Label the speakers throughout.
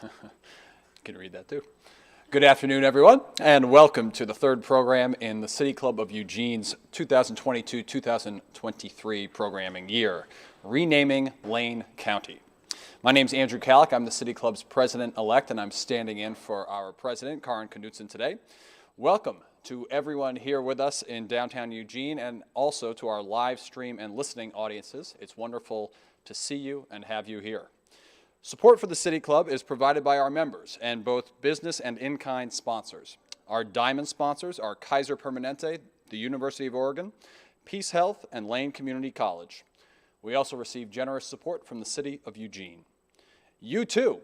Speaker 1: You can read that too. Good afternoon, everyone, and welcome to the third program in the City Club of Eugene's 2022-2023 programming year, Renaming Lane County. My name's Andrew Kallick. I'm the City Club's president-elect, and I'm standing in for our president, Karin Knudsen, today. Welcome to everyone here with us in downtown Eugene, and also to our live stream and listening audiences. It's wonderful to see you and have you here. Support for the City Club is provided by our members and both business and in-kind sponsors. Our diamond sponsors are Kaiser Permanente, the University of Oregon, Peace Health, and Lane Community College. We also receive generous support from the City of Eugene. You too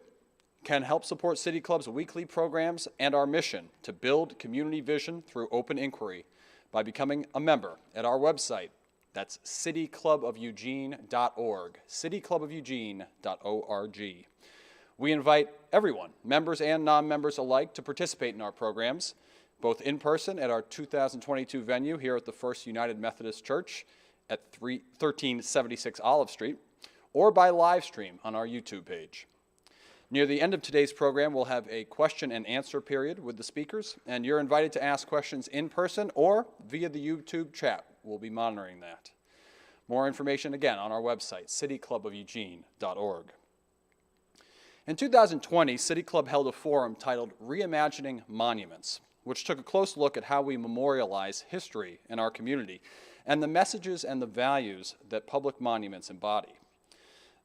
Speaker 1: can help support City Club's weekly programs and our mission to build community vision through open inquiry by becoming a member at our website. That's cityclubofeugene.org, cityclubofeugene.org. We invite everyone, members and non-members alike, to participate in our programs, both in person at our 2022 venue here at the First United Methodist Church at 1376 Olive Street, or by live stream on our YouTube page. Near the end of today's program, we'll have a question and answer period with the speakers, and you're invited to ask questions in person or via the YouTube chat. We'll be monitoring that. More information, again, on our website, cityclubofeugene.org. In 2020, City Club held a forum titled Reimagining Monuments, which took a close look at how we memorialize history in our community and the messages and the values that public monuments embody.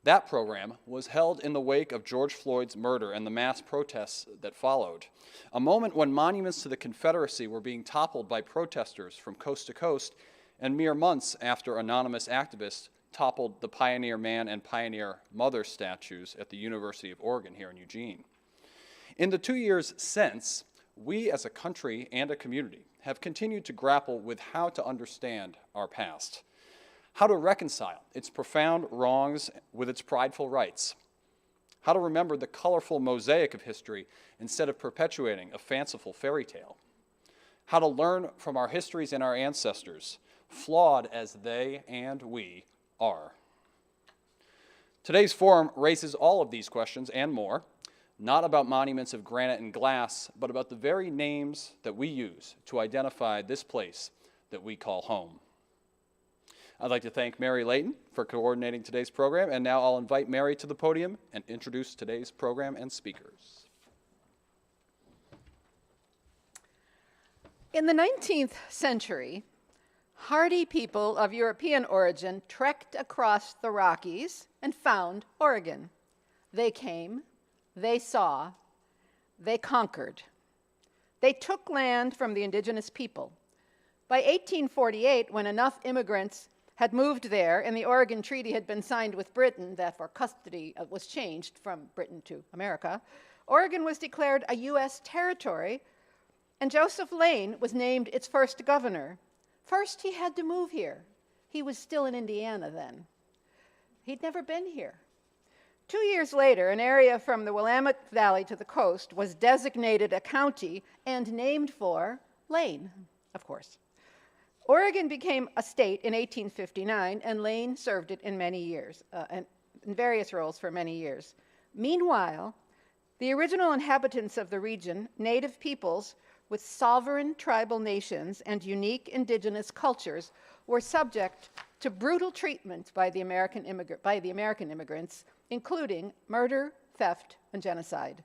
Speaker 1: That program was held in the wake of George Floyd's murder and the mass protests that followed, a moment when monuments to the Confederacy were being toppled by protesters from coast to coast, and mere months after anonymous activists toppled the Pioneer Man and Pioneer Mother statues at the University of Oregon here in Eugene. In the 2 years since, we as a country and a community have continued to grapple with how to understand our past, how to reconcile its profound wrongs with its prideful rights, how to remember the colorful mosaic of history instead of perpetuating a fanciful fairy tale, how to learn from our histories and our ancestors, flawed as they and we are. Today's forum raises all of these questions and more, not about monuments of granite and glass, but about the very names that we use to identify this place that we call home. I'd like to thank Mary Layton for coordinating today's program, and now I'll invite Mary to the podium and introduce today's program and speakers.
Speaker 2: In the 19th century, hardy people of European origin trekked across the Rockies and found Oregon. They came, they saw, they conquered. They took land from the indigenous people. By 1848, when enough immigrants had moved there and the Oregon Treaty had been signed with Britain, therefore custody was changed from Britain to America, Oregon was declared a U.S. territory, and Joseph Lane was named its first governor. First, he had to move here. He was still in Indiana then. He'd never been here. 2 years later, an area from the Willamette Valley to the coast was designated a county and named for Lane, of course. Oregon became a state in 1859, and Lane served it in many years, in various roles for many years. Meanwhile, the original inhabitants of the region, native peoples with sovereign tribal nations and unique indigenous cultures, were subject to brutal treatment by the American immigrants, including murder, theft, and genocide.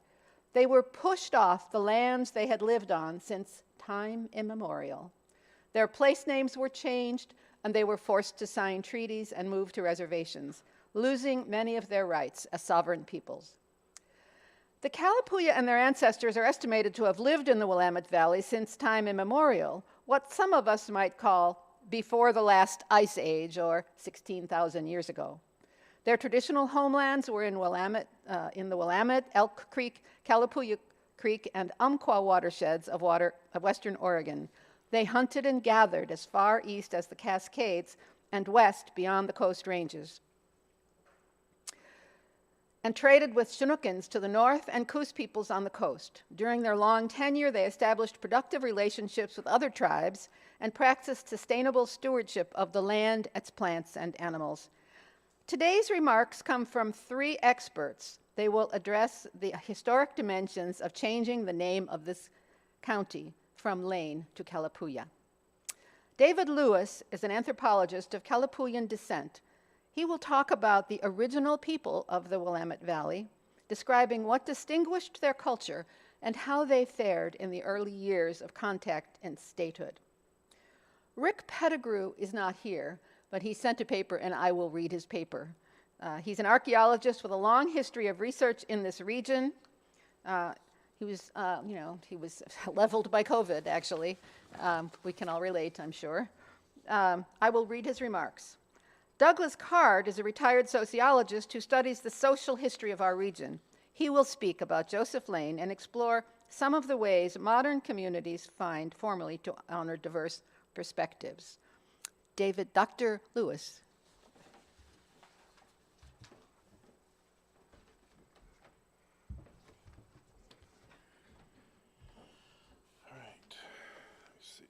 Speaker 2: They were pushed off the lands they had lived on since time immemorial. Their place names were changed, and they were forced to sign treaties and move to reservations, losing many of their rights as sovereign peoples. The Kalapuya and their ancestors are estimated to have lived in the Willamette Valley since time immemorial, what some of us might call before the last ice age, or 16,000 years ago. Their traditional homelands were in the Willamette, Elk Creek, Kalapuya Creek, and Umpqua watersheds of western Oregon. They hunted and gathered as far east as the Cascades and west beyond the Coast Ranges, and traded with Chinooks to the north and Coos peoples on the coast. During their long tenure, they established productive relationships with other tribes and practiced sustainable stewardship of the land, its plants, and animals. Today's remarks come from three experts They will address the historic dimensions of changing the name of this county from Lane to Kalapuya. David Lewis is an anthropologist of Kalapuyan descent. He will talk about the original people of the Willamette Valley, describing what distinguished their culture and how they fared in the early years of contact and statehood. Rick Pettigrew is not here, but he sent a paper, and I will read his paper. He's an archaeologist with a long history of research in this region. He was leveled by COVID, actually. We can all relate, I'm sure. I will read his remarks. Douglas Card is a retired sociologist who studies the social history of our region. He will speak about Joseph Lane and explore some of the ways modern communities find formally to honor diverse perspectives. Dr. Lewis.
Speaker 3: All right. Let's see.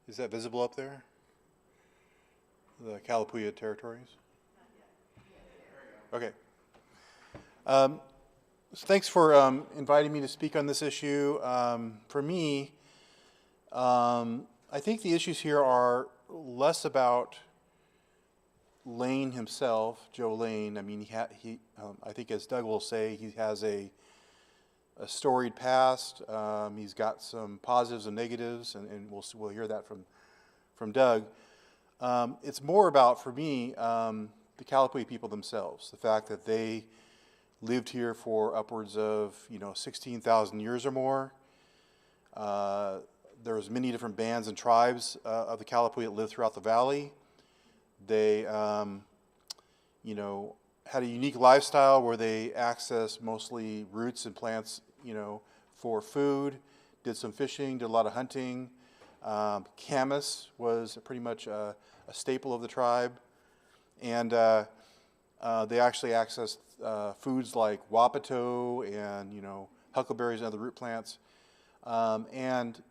Speaker 3: Is that visible up there? The Kalapuya territories? Okay. So thanks for inviting me to speak on this issue. For me, I think the issues here are less about Lane himself, Joe Lane. I mean, I think, as Doug will say, he has a storied past. He's got some positives and negatives, and we'll hear that from Doug. It's more about, for me, the Kalapuya people themselves. The fact that they lived here for upwards of 16,000 years or more. There was many different bands and tribes of the Kalapuya that lived throughout the valley. They had a unique lifestyle where they accessed mostly roots and plants, for food, did some fishing, did a lot of hunting. Camas was pretty much a staple of the tribe. And they actually accessed foods like wapato and, huckleberries and other root plants. And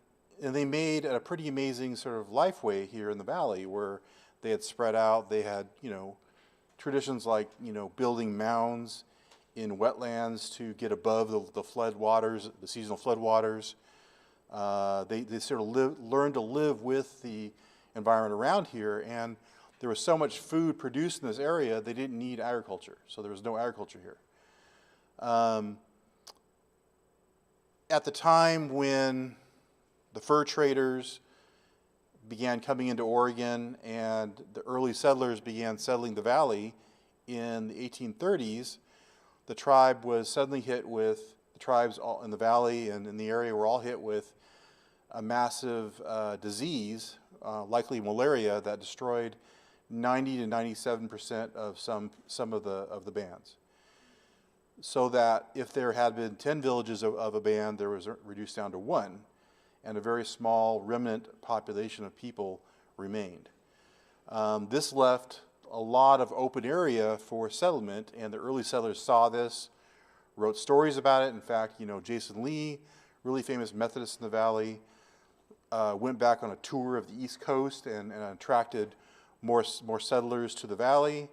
Speaker 3: they made a pretty amazing sort of lifeway here in the valley where they had spread out. They had, traditions like, building mounds in wetlands to get above the flood waters, the seasonal flood waters. They sort of learned to live with the environment around here, and there was so much food produced in this area, they didn't need agriculture, so there was no agriculture here. At the time when the fur traders began coming into Oregon and the early settlers began settling the valley in the 1830s, the tribe was suddenly hit with, the tribes all in the valley and in the area were all hit with a massive disease, likely malaria, that destroyed 90 to 97% of some of the bands. So that if there had been 10 villages of a band, there was reduced down to 1, and a very small remnant population of people remained. This left a lot of open area for settlement, and the early settlers saw this, wrote stories about it. In fact, Jason Lee, really famous Methodist in the valley, went back on a tour of the East Coast and attracted more settlers to the valley,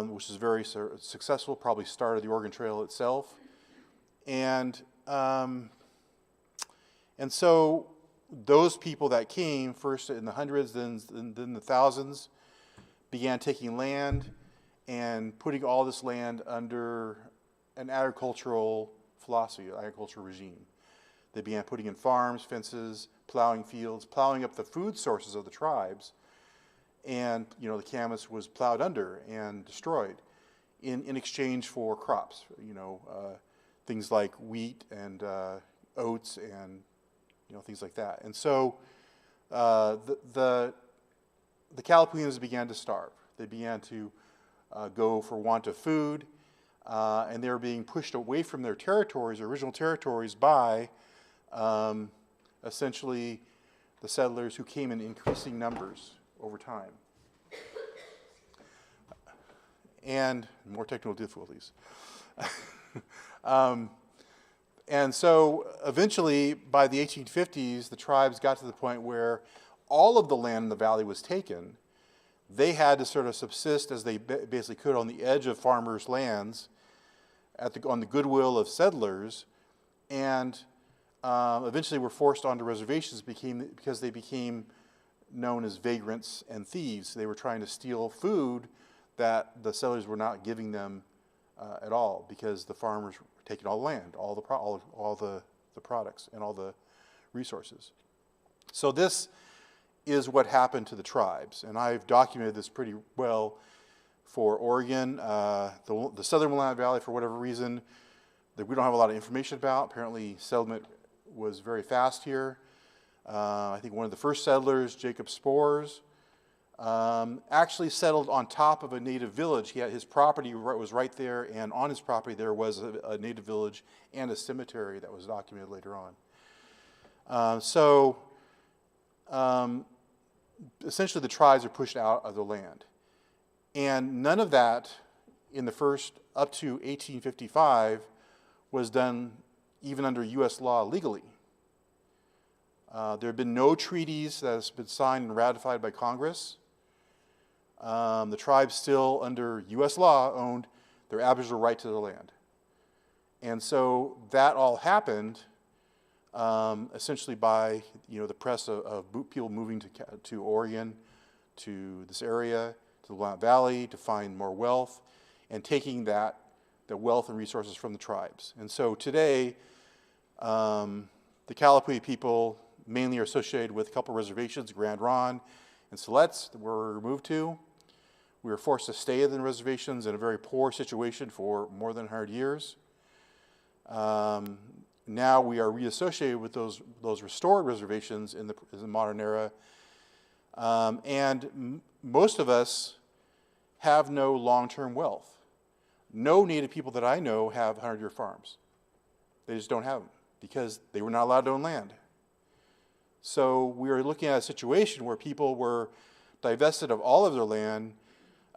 Speaker 3: which is very successful, probably started the Oregon Trail itself. And so those people that came, first in the hundreds, then the thousands, began taking land and putting all this land under an agricultural philosophy, agricultural regime. They began putting in farms, fences, plowing fields, plowing up the food sources of the tribes. And, the Camas was plowed under and destroyed in exchange for crops, things like wheat and oats and, things like that. And so the Kalapuyans began to starve. They began to go for want of food, and they were being pushed away from their territories, their original territories, by essentially the settlers who came in increasing numbers over time. and more technical difficulties. And so eventually, by the 1850s, the tribes got to the point where all of the land in the valley was taken. They had to sort of subsist as they basically could on the edge of farmers' lands on the goodwill of settlers, and eventually were forced onto reservations because they became known as vagrants and thieves. They were trying to steal food that the settlers were not giving them at all, because the farmers were taking all the land, all the products, and all the resources. So this is what happened to the tribes, and I've documented this pretty well for Oregon. The southern Willamette Valley, for whatever reason, that we don't have a lot of information about. Apparently settlement was very fast here. I think one of the first settlers, Jacob Spores, actually settled on top of a native village. His property was right there, and on his property there was a native village and a cemetery that was documented later on. Essentially the tribes are pushed out of the land. And none of that in the first, up to 1855, was done even under U.S. law legally. There have been no treaties that have been signed and ratified by Congress. The tribes still, under U.S. law, owned their aboriginal right to the land. And so that all happened essentially by the press of people moving to Oregon, to this area, to the Willamette Valley, to find more wealth, and taking the wealth and resources from the tribes. And so today, the Kalapuya people mainly are associated with a couple reservations, Grand Ronde and Sept, that we're moved to. We were forced to stay in the reservations in a very poor situation for more than 100 years. Now we are reassociated with those restored reservations in the modern era. And most of us have no long-term wealth. No Native people that I know have 100-year farms. They just don't have them because they were not allowed to own land. So we are looking at a situation where people were divested of all of their land,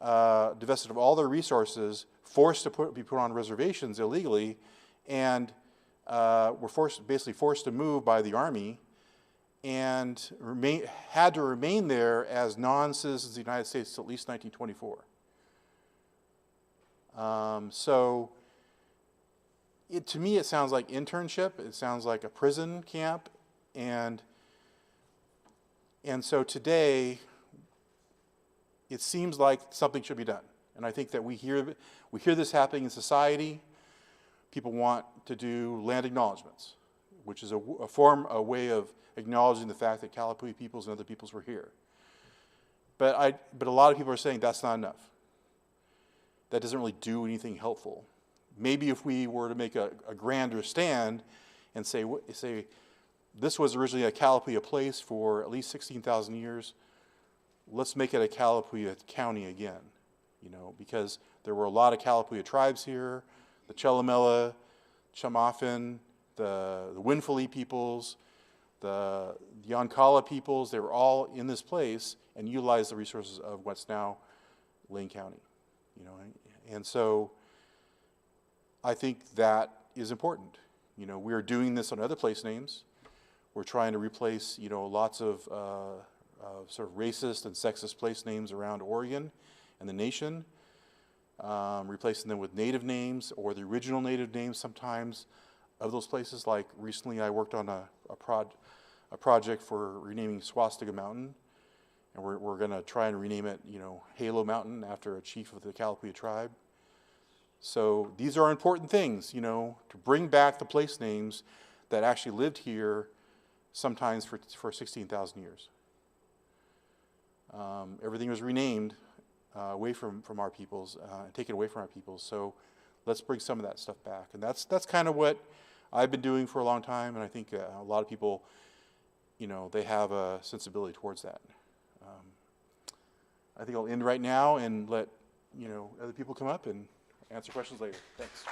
Speaker 3: divested of all their resources, forced to be put on reservations illegally, and were basically forced to move by the Army, and had to remain there as non-citizens of the United States till at least 1924. To me, it sounds like internship. It sounds like a prison camp, and so today, it seems like something should be done. And I think that we hear this happening in society. People want to do land acknowledgments, which is a way of acknowledging the fact that Kalapuya peoples and other peoples were here. But a lot of people are saying that's not enough. That doesn't really do anything helpful. Maybe if we were to make a grander stand and say this was originally a Kalapuya place for at least 16,000 years, let's make it a Kalapuya county again, because there were a lot of Kalapuya tribes here, the Chelamela, Chamafen, the Winfili peoples, the Yoncalla peoples. They were all in this place and utilized the resources of what's now Lane County, and so I think that is important. We are doing this on other place names. We're trying to replace, lots of sort of racist and sexist place names around Oregon and the nation, replacing them with native names or the original native names sometimes of those places. Like recently I worked on a project for renaming Swastika Mountain, and we're going to try and rename it, Halo Mountain, after a chief of the Kalapuya tribe. So these are important things, to bring back the place names that actually lived here sometimes for 16,000 years. Everything was renamed away from our peoples, taken away from our peoples. So let's bring some of that stuff back. And that's kind of what I've been doing for a long time, and I think a lot of people, they have a sensibility towards that. I think I'll end right now and let other people come up and answer questions later. Thanks.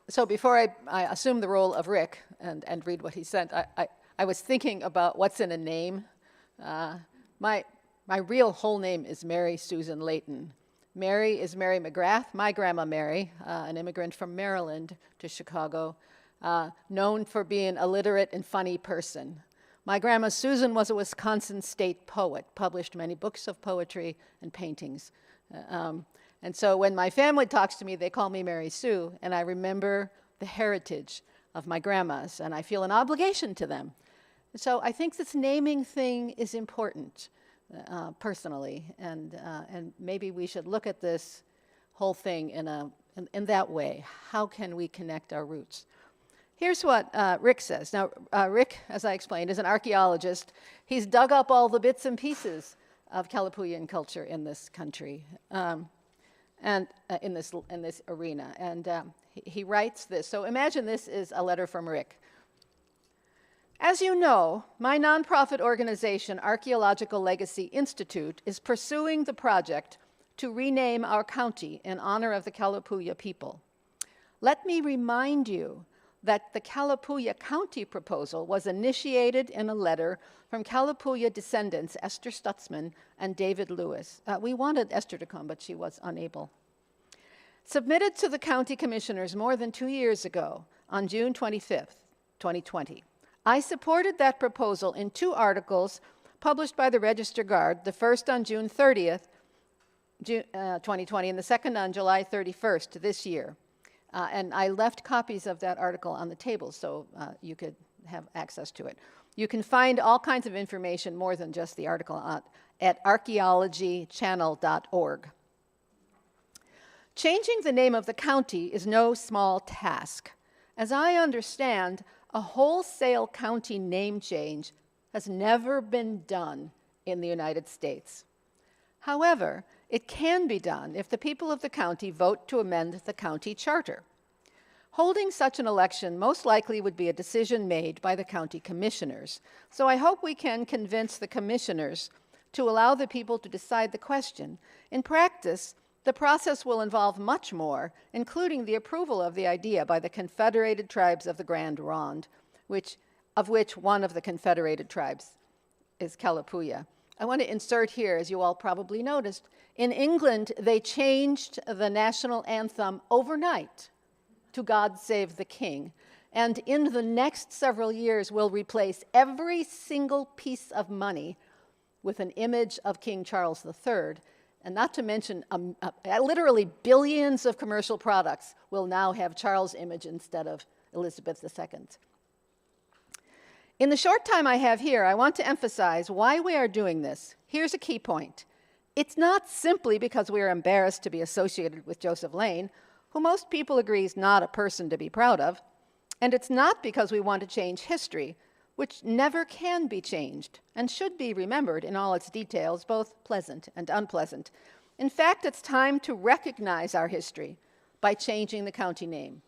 Speaker 3: So
Speaker 2: before I assume the role of Rick and read what he sent, I I was thinking about what's in a name. My real whole name is Mary Susan Layton. Mary is Mary McGrath, my grandma Mary, an immigrant from Maryland to Chicago, known for being a literate and funny person. My grandma Susan was a Wisconsin state poet, published many books of poetry and paintings. And so when my family talks to me, they call me Mary Sue, and I remember the heritage of my grandmas, and I feel an obligation to them. So I think this naming thing is important, personally, and maybe we should look at this whole thing in that way. How can we connect our roots? Here's what Rick says. Now, Rick, as I explained, is an archaeologist. He's dug up all the bits and pieces of Kalapuyan culture in this country, and in this arena. And he writes this. So imagine this is a letter from Rick. As you know, my nonprofit organization, Archaeological Legacy Institute, is pursuing the project to rename our county in honor of the Kalapuya people. Let me remind you that the Kalapuya County proposal was initiated in a letter from Kalapuya descendants Esther Stutzman and David Lewis. We wanted Esther to come, but she was unable. Submitted to the county commissioners more than 2 years ago, on June 25th, 2020. I supported that proposal in 2 articles published by the Register Guard, the first on June 30th, 2020, and the second on July 31st this year. And I left copies of that article on the table so you could have access to it. You can find all kinds of information more than just the article at archaeologychannel.org. Changing the name of the county is no small task. As I understand, a wholesale county name change has never been done in the United States. However, it can be done if the people of the county vote to amend the county charter. Holding such an election most likely would be a decision made by the county commissioners. So I hope we can convince the commissioners to allow the people to decide the question. In practice, the process will involve much more, including the approval of the idea by the Confederated Tribes of the Grand Ronde, of which one of the Confederated Tribes is Kalapuya. I want to insert here, as you all probably noticed, in England, they changed the national anthem overnight to God Save the King. And in the next several years, will replace every single piece of money with an image of King Charles III. And not to mention, literally billions of commercial products will now have Charles' image instead of Elizabeth II. In the short time I have here, I want to emphasize why we are doing this. Here's a key point. It's not simply because we are embarrassed to be associated with Joseph Lane, who most people agree is not a person to be proud of, and it's not because we want to change history, which never can be changed and should be remembered in all its details, both pleasant and unpleasant. In fact, it's time to recognize our history by changing the county name.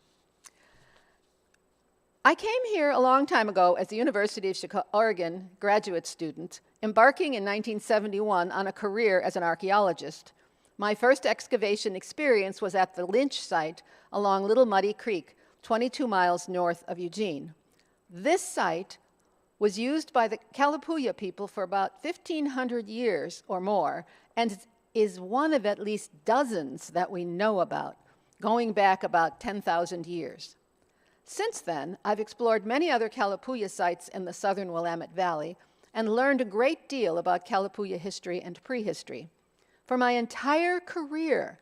Speaker 2: I came here a long time ago as a University of Oregon graduate student, embarking in 1971 on a career as an archaeologist. My first excavation experience was at the Lynch Site along Little Muddy Creek, 22 miles north of Eugene. This site was used by the Kalapuya people for about 1,500 years or more, and is one of at least dozens that we know about, going back about 10,000 years. Since then, I've explored many other Kalapuya sites in the southern Willamette Valley and learned a great deal about Kalapuya history and prehistory. For my entire career,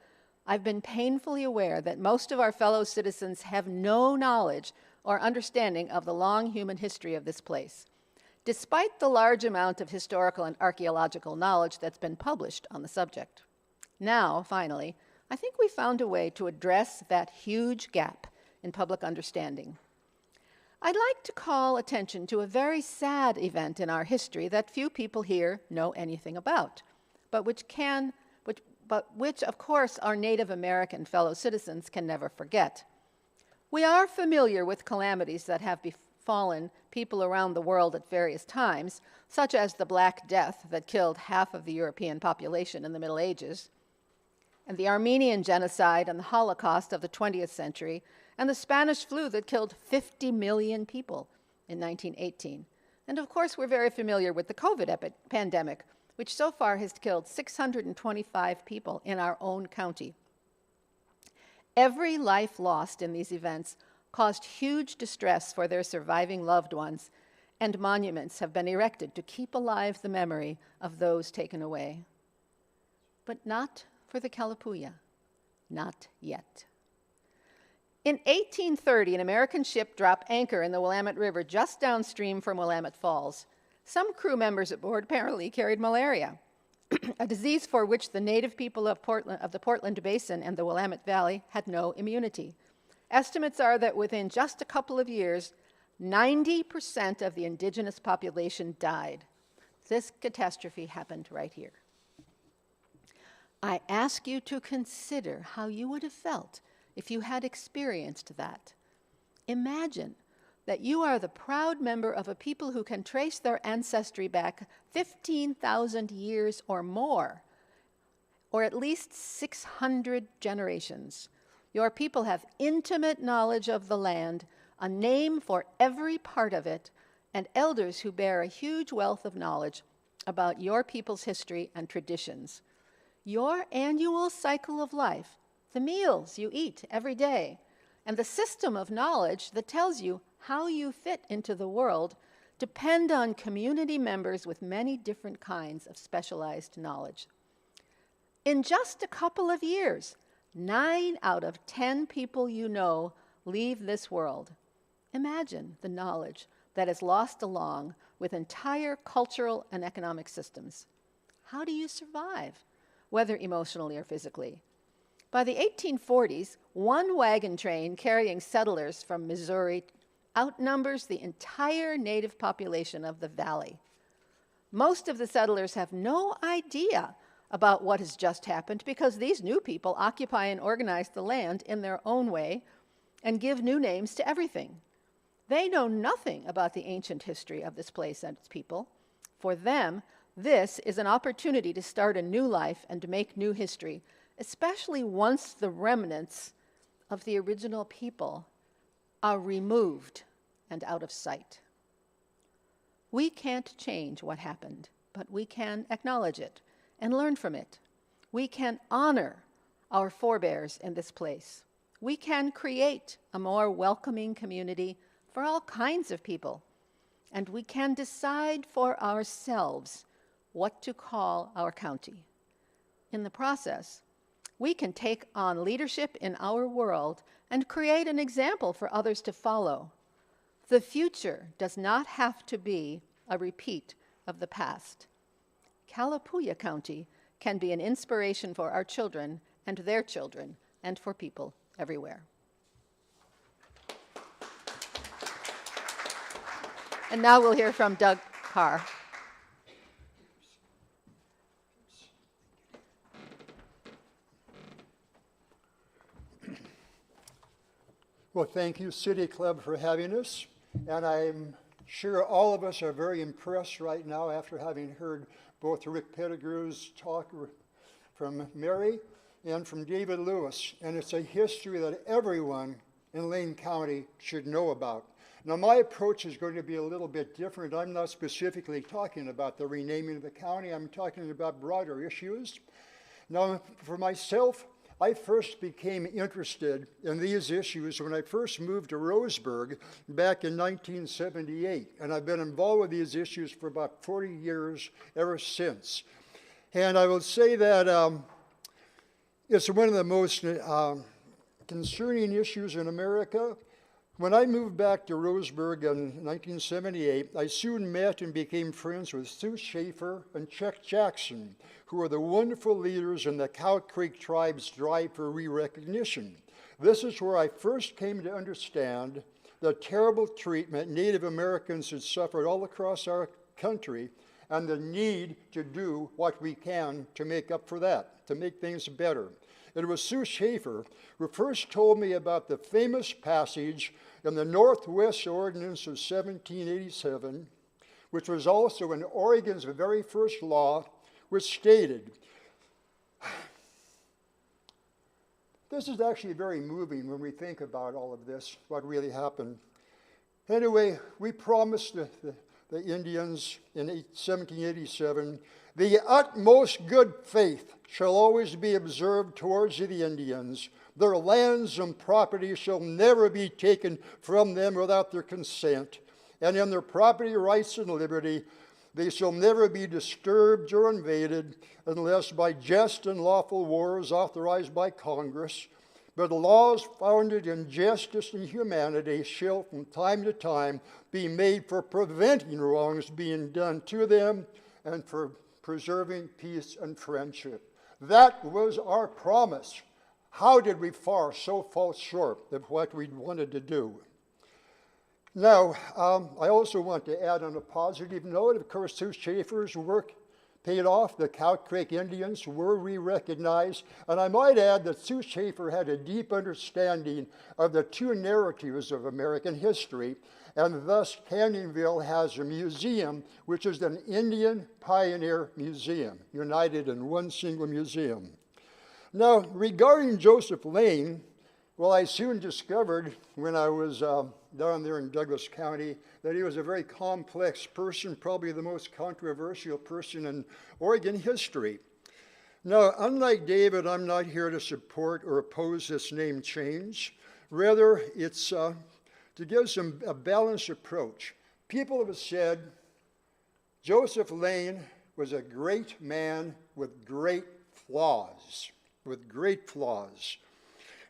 Speaker 2: I've been painfully aware that most of our fellow citizens have no knowledge or understanding of the long human history of this place, despite the large amount of historical and archaeological knowledge that's been published on the subject. Now, finally, I think we found a way to address that huge gap in public understanding. I'd like to call attention to a very sad event in our history that few people here know anything about, but which of course our Native American fellow citizens can never forget. We are familiar with calamities that have befallen people around the world at various times, such as the Black Death that killed half of the European population in the Middle Ages, and the Armenian genocide and the Holocaust of the 20th century, and the Spanish flu that killed 50 million people in 1918. And of course, we're very familiar with the COVID pandemic, which so far has killed 625 people in our own county. Every life lost in these events caused huge distress for their surviving loved ones, and monuments have been erected to keep alive the memory of those taken away. But not for the Kalapuya, not yet. In 1830, an American ship dropped anchor in the Willamette River just downstream from Willamette Falls. Some crew members aboard apparently carried malaria, a disease for which the native people of the Portland Basin and the Willamette Valley had no immunity. Estimates are that within just a couple of years, 90% of the indigenous population died. This catastrophe happened right here. I ask you to consider how you would have felt if you had experienced that. Imagine that you are the proud member of a people who can trace their ancestry back 15,000 years or more, or at least 600 generations. Your people have intimate knowledge of the land, a name for every part of it, and elders who bear a huge wealth of knowledge about your people's history and traditions. Your annual cycle of life, the meals you eat every day, and the system of knowledge that tells you how you fit into the world depend on community members with many different kinds of specialized knowledge. In just a couple of years, 9 out of 10 people you know leave this world. Imagine the knowledge that is lost along with entire cultural and economic systems. How do you survive, whether emotionally or physically? By the 1840s, one wagon train carrying settlers from Missouri outnumbers the entire native population of the valley. Most of the settlers have no idea about what has just happened because these new people occupy and organize the land in their own way and give new names to everything. They know nothing about the ancient history of this place and its people. For them, this is an opportunity to start a new life and to make new history, especially once the remnants of the original people are removed and out of sight. We can't change what happened, but we can acknowledge it and learn from it. We can honor our forebears in this place. We can create a more welcoming community for all kinds of people, and we can decide for ourselves what to call our county. In the process, we can take on leadership in our world and create an example for others to follow. The future does not have to be a repeat of the past. Kalapuya County can be an inspiration for our children and their children and for people everywhere. And now we'll hear from Doug Carr.
Speaker 4: Well, thank you, City Club, for having us. And I'm sure all of us are very impressed right now after having heard both Rick Pettigrew's talk from Mary and from David Lewis. And it's a history that everyone in Lane County should know about. Now, my approach is going to be a little bit different. I'm not specifically talking about the renaming of the county. I'm talking about broader issues. Now, for myself, I first became interested in these issues when I first moved to Roseburg back in 1978. And I've been involved with these issues for about 40 years ever since. And I will say that it's one of the most concerning issues in America. When I moved back to Roseburg in 1978, I soon met and became friends with Sue Schaefer and Chuck Jackson, who are the wonderful leaders in the Cow Creek tribe's drive for re-recognition. This is where I first came to understand the terrible treatment Native Americans had suffered all across our country and the need to do what we can to make up for that, to make things better. It was Sue Schaefer who first told me about the famous passage in the Northwest Ordinance of 1787, which was also in Oregon's very first law, which stated, this is actually very moving when we think about all of this, what really happened. Anyway, we promised the Indians in 1787, the utmost good faith shall always be observed towards the Indians. Their lands and property shall never be taken from them without their consent, and in their property rights and liberty they shall never be disturbed or invaded unless by just and lawful wars authorized by Congress. But laws founded in justice and humanity shall from time to time be made for preventing wrongs being done to them and for preserving peace and friendship. That was our promise. How did we so fall short of what we wanted to do? Now, I also want to add on a positive note, of course, Sue Schaefer's work paid off. The Cow Creek Indians were re-recognized. And I might add that Sue Schaefer had a deep understanding of the two narratives of American history. And thus, Canyonville has a museum, which is an Indian Pioneer Museum, united in one single museum. Now, regarding Joseph Lane, well, I soon discovered when I was down there in Douglas County that he was a very complex person, probably the most controversial person in Oregon history. Now, unlike David, I'm not here to support or oppose this name change. Rather, it's to give a balanced approach. People have said Joseph Lane was a great man with great flaws,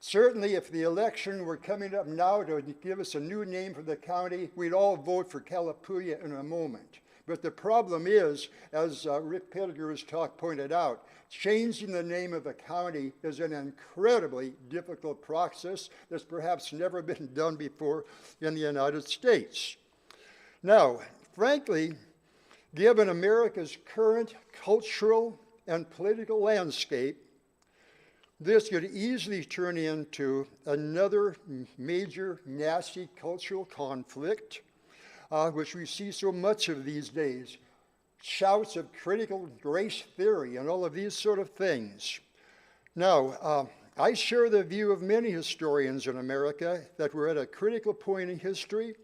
Speaker 4: Certainly, if the election were coming up now to give us a new name for the county, we'd all vote for Kalapuya in a moment. But the problem is, as Rick Pettigrew's talk pointed out, changing the name of a county is an incredibly difficult process that's perhaps never been done before in the United States. Now, frankly, given America's current cultural and political landscape, this could easily turn into another major nasty cultural conflict, which we see so much of these days. Shouts of critical race theory and all of these sort of things. Now, I share the view of many historians in America that we're at a critical point in history.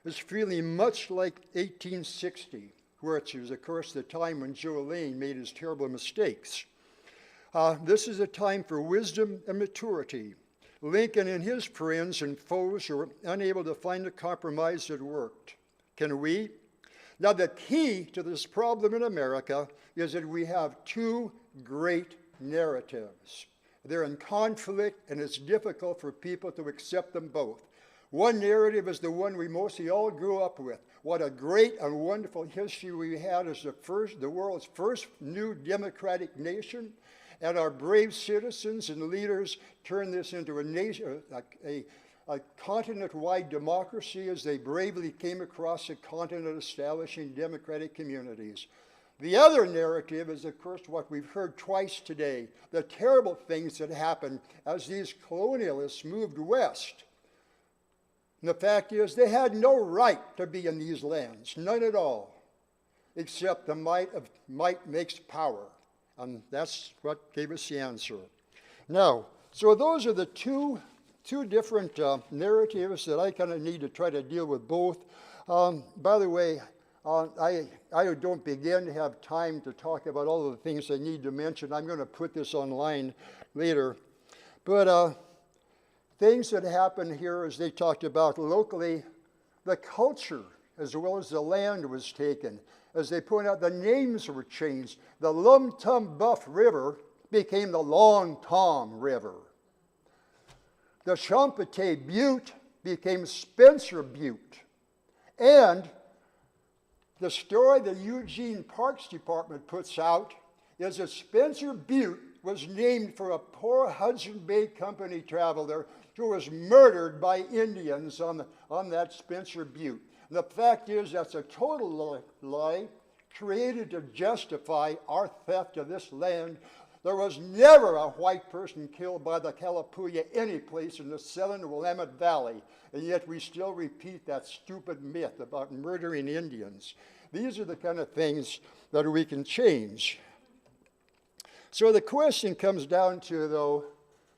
Speaker 4: It's feeling much like 1860, which is, of course, the time when Joe Lane made his terrible mistakes. This is a time for wisdom and maturity. Lincoln and his friends and foes were unable to find a compromise that worked. Can we? Now, the key to this problem in America is that we have two great narratives. They're in conflict, and it's difficult for people to accept them both. One narrative is the one we mostly all grew up with. What a great and wonderful history we had as the world's first new democratic nation. And our brave citizens and leaders turned this into a continent-wide democracy as they bravely came across the continent establishing democratic communities. The other narrative is, of course, what we've heard twice today, the terrible things that happened as these colonialists moved west. And the fact is, they had no right to be in these lands, none at all, except the might makes power. And that's what gave us the answer. Now, so those are the two different narratives that I kind of need to try to deal with both. By the way, I don't begin to have time to talk about all of the things I need to mention. I'm going to put this online later. But things that happened here, as they talked about locally, the culture as well as the land was taken. As they point out, the names were changed. The Lum Tum Buff River became the Long Tom River. The Champatay Butte became Spencer Butte. And the story the Eugene Parks Department puts out is that Spencer Butte was named for a poor Hudson Bay Company traveler who was murdered by Indians on that Spencer Butte. The fact is, that's a total lie created to justify our theft of this land. There was never a white person killed by the Kalapuya any place in the southern Willamette Valley, and yet we still repeat that stupid myth about murdering Indians. These are the kind of things that we can change. So the question comes down to, though,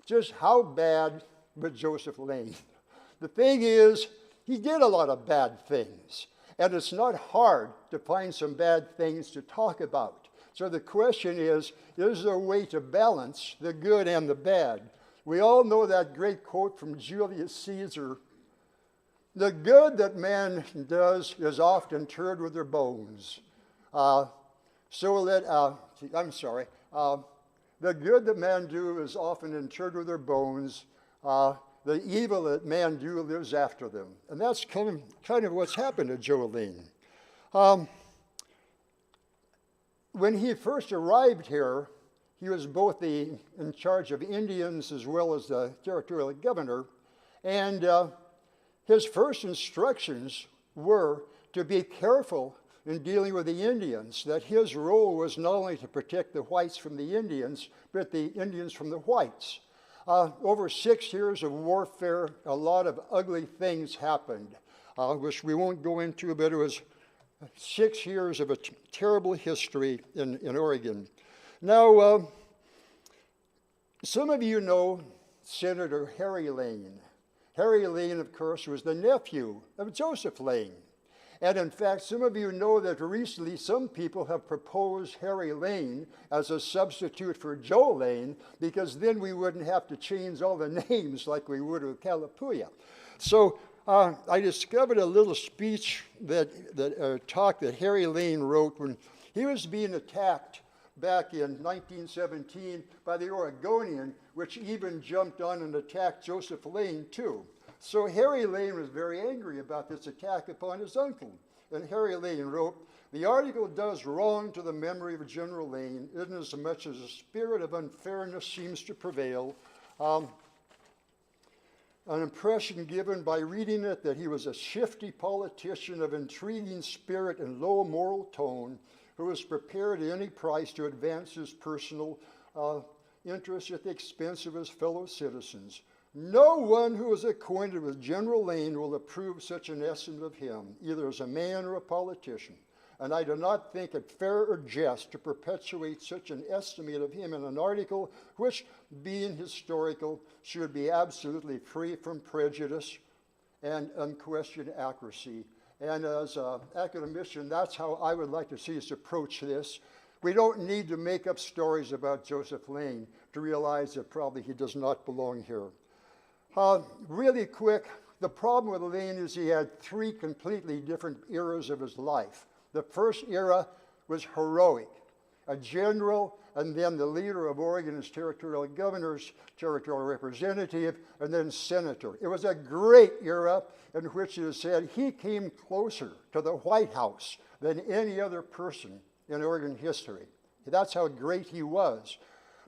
Speaker 4: just how bad was Joseph Lane? The thing is, he did a lot of bad things. And it's not hard to find some bad things to talk about. So the question is there a way to balance the good and the bad? We all know that great quote from Julius Caesar: "The good that man does is often interred with their bones." The good that man do is often interred with their bones. The evil that man do lives after them. And that's kind of what's happened to Jolene. When he first arrived here, he was both in charge of Indians as well as the territorial governor. And his first instructions were to be careful in dealing with the Indians, that his role was not only to protect the whites from the Indians, but the Indians from the whites. Over 6 years of warfare, a lot of ugly things happened, which we won't go into, but it was 6 years of a terrible history in Oregon. Now, some of you know Senator Harry Lane. Harry Lane, of course, was the nephew of Joseph Lane. And in fact, some of you know that recently some people have proposed Harry Lane as a substitute for Joe Lane, because then we wouldn't have to change all the names like we would with Kalapuya. So I discovered a little speech talk that Harry Lane wrote when he was being attacked back in 1917 by the Oregonian, which even jumped on and attacked Joseph Lane too. So Harry Lane was very angry about this attack upon his uncle. And Harry Lane wrote, "The article does wrong to the memory of General Lane, inasmuch as a spirit of unfairness seems to prevail. An impression given by reading it that he was a shifty politician of intriguing spirit and low moral tone, who was prepared at any price to advance his personal interests at the expense of his fellow citizens. No one who is acquainted with General Lane will approve such an estimate of him, either as a man or a politician. And I do not think it fair or just to perpetuate such an estimate of him in an article which, being historical, should be absolutely free from prejudice and unquestioned accuracy." And as an academician, that's how I would like to see us approach this. We don't need to make up stories about Joseph Lane to realize that probably he does not belong here. Really quick, the problem with Lane is he had 3 completely different eras of his life. The first era was heroic, a general, and then the leader of Oregon as territorial governors, territorial representative, and then senator. It was a great era in which it is said he came closer to the White House than any other person in Oregon history. That's how great he was.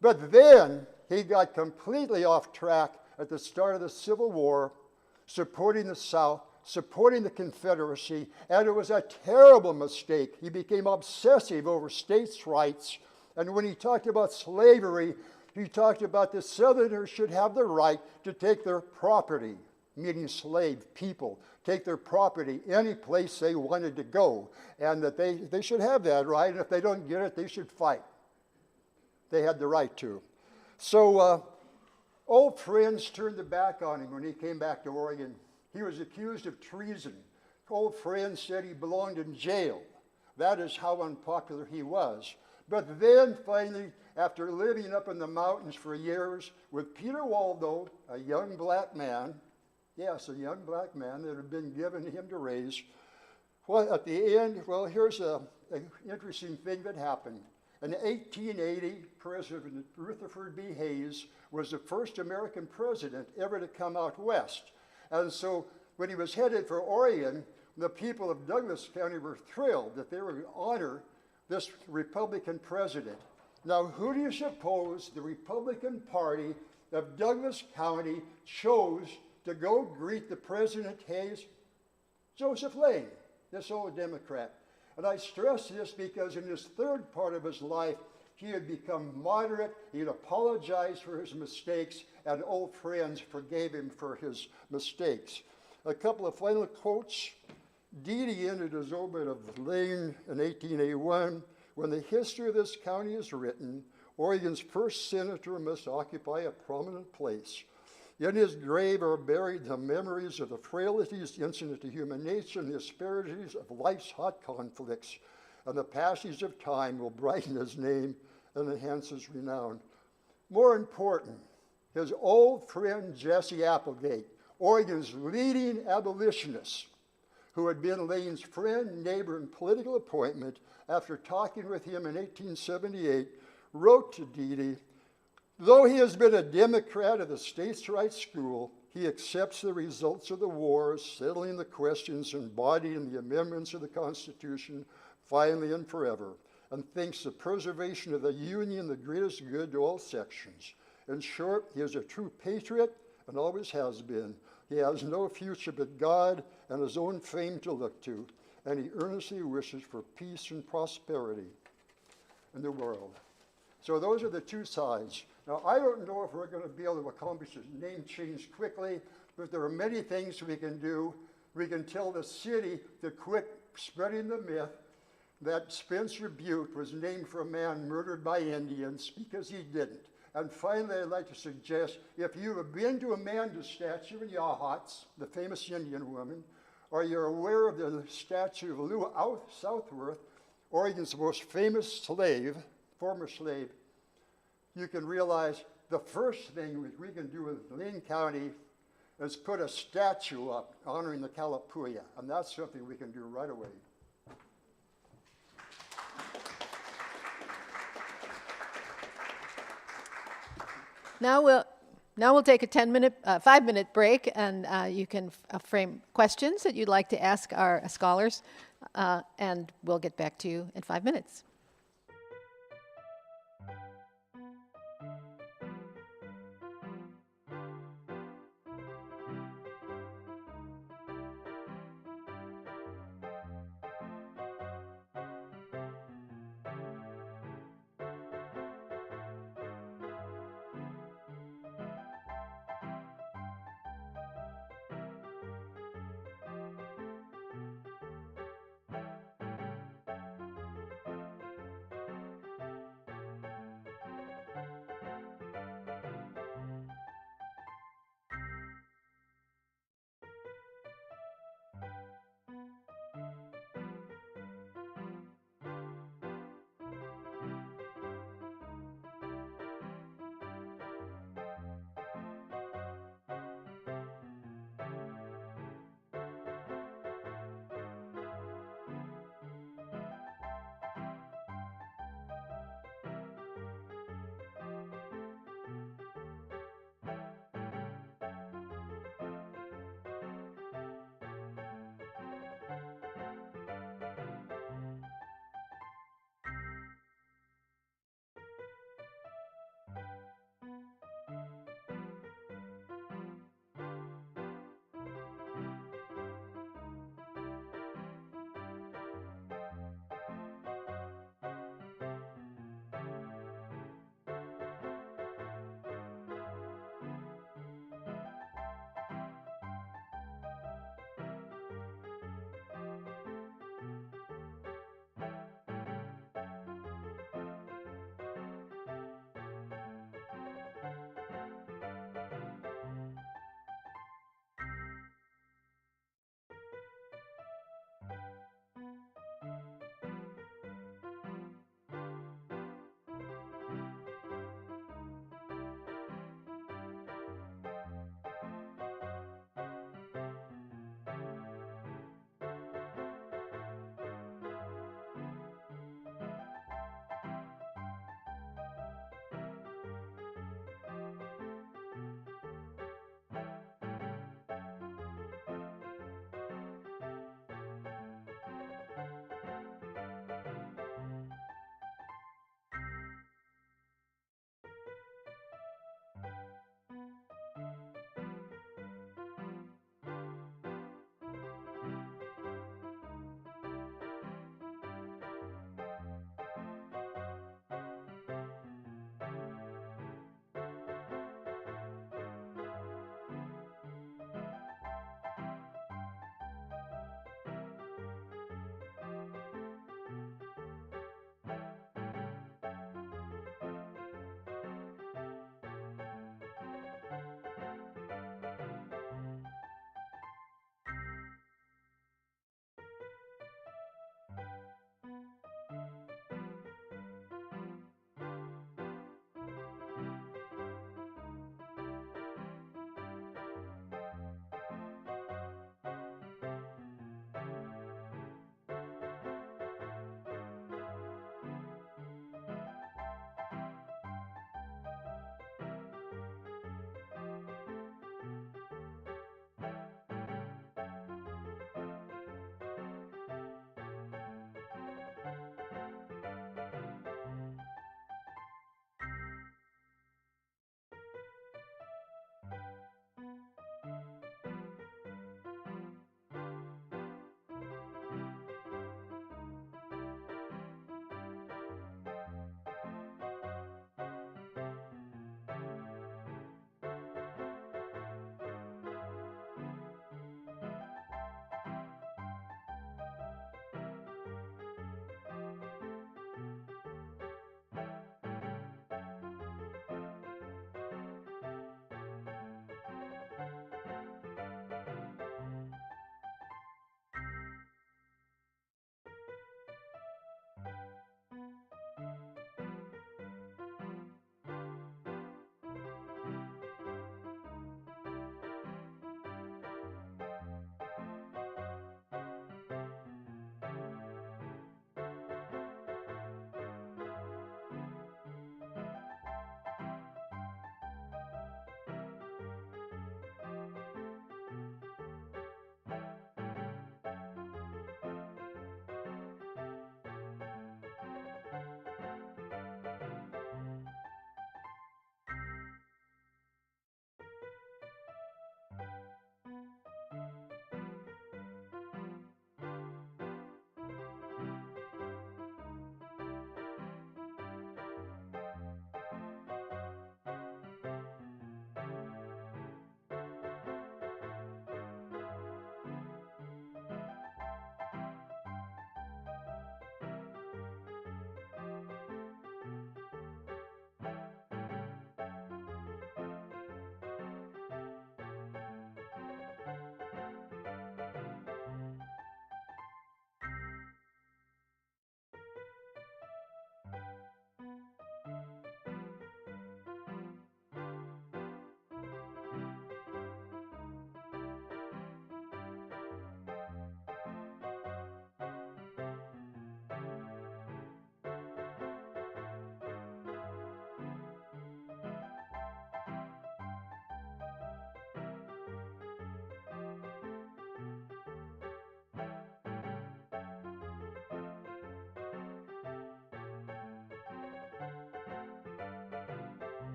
Speaker 4: But then he got completely off track at the start of the Civil War, supporting the South, supporting the Confederacy, and it was a terrible mistake. He became obsessive over states' rights, and when he talked about slavery, he talked about the Southerners should have the right to take their property, meaning slave people, take their property any place they wanted to go, and that they should have that right, and if they don't get it, they should fight. They had the right to. So old friends turned their back on him when he came back to Oregon. He was accused of treason. Old friends said he belonged in jail. That is how unpopular he was. But then finally, after living up in the mountains for years with Peter Waldo, a young black man, yes, a young black man that had been given to him to raise, well, at the end, well, here's an interesting thing that happened. In 1880, President Rutherford B. Hayes was the first American president ever to come out west. And so when he was headed for Oregon, the people of Douglas County were thrilled that they were going to honor this Republican president. Now, who do you suppose the Republican Party of Douglas County chose to go greet the President Hayes? Joseph Lane, this old Democrat. And I stress this because in his third part of his life, he had become moderate, he had apologized for his mistakes, and old friends forgave him for his mistakes. A couple of final quotes. Deedy ended his obit of Lane in 1881. When the history of this county is written, Oregon's first senator must occupy a prominent place. In his grave are buried the memories of the frailties incident to human nature and the asperities of life's hot conflicts, and the passage of time will brighten his name and enhance his renown. More important, his old friend Jesse Applegate, Oregon's leading abolitionist, who had been Lane's friend, neighbor, and political appointment, after talking with him in 1878, wrote to Deedy, "Though he has been a Democrat of the states' rights school, he accepts the results of the wars, settling the questions embodied in the amendments of the Constitution, finally and forever, and thinks the preservation of the Union the greatest good to all sections. In short, he is a true patriot and always has been. He has no future but God and his own fame to look to, and he earnestly wishes for peace and prosperity in the world." So those are the two sides. Now, I don't know if we're going to be able to accomplish this name change quickly, but there are many things we can do. We can tell the city to quit spreading the myth that Spencer Butte was named for a man murdered by Indians, because he didn't. And finally, I'd like to suggest, if you have been to Amanda's statue in Yachats, the famous Indian woman, or you're aware of the statue of Lou Southworth, Oregon's most famous slave, former slave, you can realize the first thing we can do with Lane County is put a statue up honoring the Kalapuya, and that's something we can do right away.
Speaker 2: Now we'll take a 5-minute break, and you can frame questions that you'd like to ask our scholars, and we'll get back to you in 5 minutes.